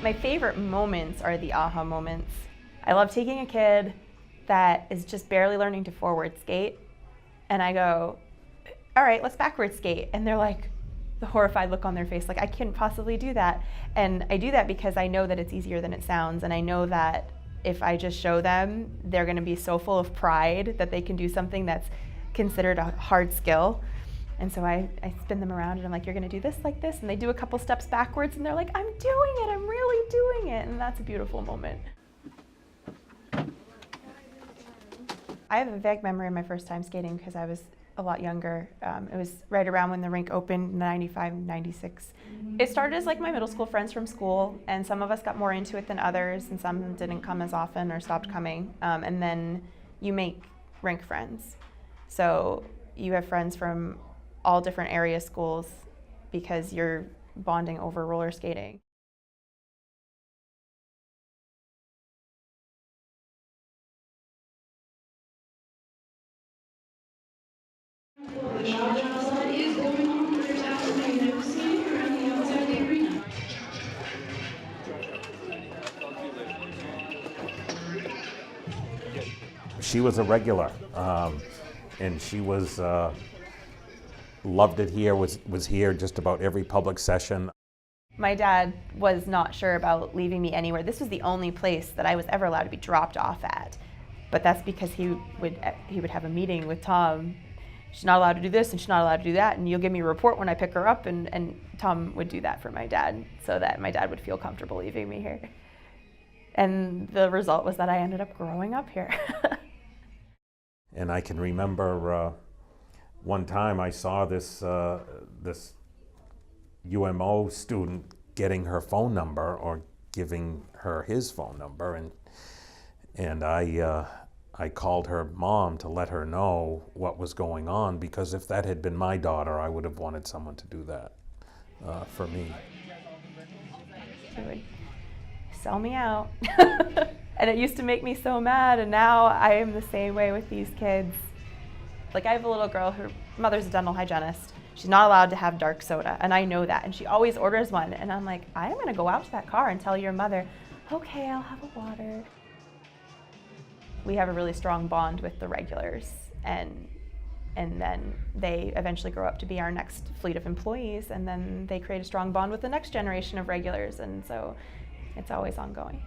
My favorite moments are the aha moments. I love taking a kid that is just barely learning to forward skate, and I go, all right, let's backward skate. And they're like, the horrified look on their face, like, I couldn't possibly do that. And I do that because I know that it's easier than it sounds, and I know that if I just show them, they're gonna be so full of pride that they can do something that's considered a hard skill. And so I spin them around and I'm like, you're gonna do this like this, and they do a couple steps backwards and they're like, I'm doing it, I'm really doing it, and that's a beautiful moment. I have a vague memory of my first time skating because I was a lot younger. It was right around when the rink opened, 95, 96. It started as like my middle school friends from school, and some of us got more into it than others, and some didn't come as often or stopped coming. And then you make rink friends. So you have friends from all different area schools because you're bonding over roller skating. She was a regular, and she was loved it here. Was here just about every public session. My dad was not sure about leaving me anywhere. This was the only place that I was ever allowed to be dropped off at. But that's because he would have a meeting with Tom. She's not allowed to do this and she's not allowed to do that, and you'll give me a report when I pick her up, and Tom would do that for my dad so that my dad would feel comfortable leaving me here. And the result was that I ended up growing up here. And I can remember one time I saw this UMO student getting her phone number or giving her his phone number, and I called her mom to let her know what was going on, because if that had been my daughter, I would have wanted someone to do that for me. He would sell me out. And it used to make me so mad, and now I am the same way with these kids. Like, I have a little girl, her mother's a dental hygienist. She's not allowed to have dark soda, and I know that, and she always orders one, and I'm like, I'm gonna go out to that car and tell your mother, okay, I'll have a water. We have a really strong bond with the regulars, and then they eventually grow up to be our next fleet of employees, and then they create a strong bond with the next generation of regulars, and so it's always ongoing.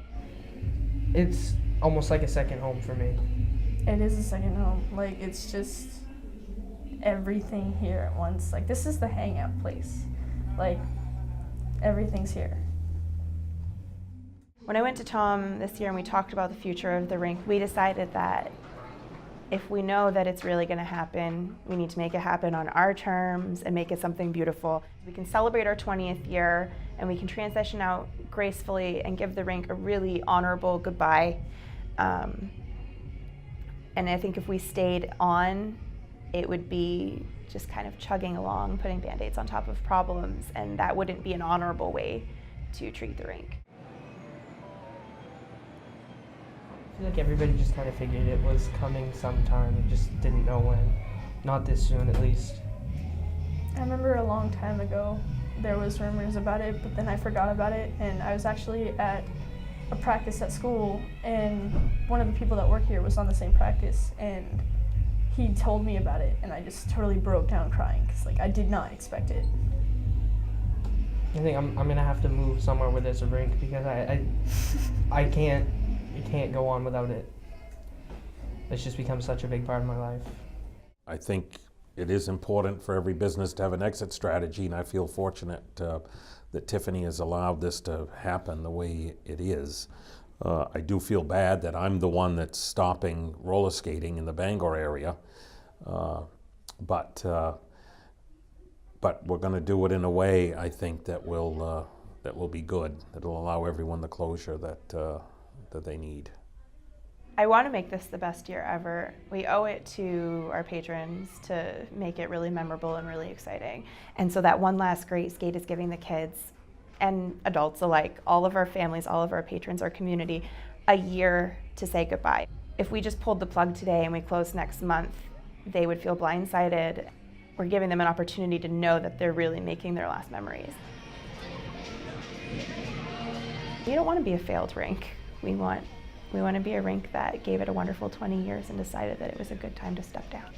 It's almost like a second home for me. It is a second home. Like, it's just everything here at once. Like, this is the hangout place. Like, everything's here. When I went to Tom this year and we talked about the future of the rink, we decided that if we know that it's really going to happen, we need to make it happen on our terms and make it something beautiful. We can celebrate our 20th year and we can transition out gracefully and give the rink a really honorable goodbye. And I think if we stayed on, it would be just kind of chugging along, putting Band-Aids on top of problems, and that wouldn't be an honorable way to treat the rink. I feel like everybody just kind of figured it was coming sometime and just didn't know when. Not this soon, at least. I remember a long time ago there was rumors about it, but then I forgot about it, and I was actually at a practice at school, and one of the people that work here was on the same practice, and he told me about it, and I just totally broke down crying because, like, I did not expect it. I think I'm gonna have to move somewhere where there's a rink, because I can't go on without it. It's just become such a big part of my life. I think it is important for every business to have an exit strategy, and I feel fortunate that Tiffani has allowed this to happen the way it is. I do feel bad that I'm the one that's stopping roller skating in the Bangor area, but we're going to do it in a way, I think, that will be good. That'll allow everyone the closure that they need. I want to make this the best year ever. We owe it to our patrons to make it really memorable and really exciting. And so that one last great skate is giving the kids and adults alike, all of our families, all of our patrons, our community, a year to say goodbye. If we just pulled the plug today and we closed next month, they would feel blindsided. We're giving them an opportunity to know that they're really making their last memories. We don't want to be a failed rink. We want to be a rink that gave it a wonderful 20 years and decided that it was a good time to step down.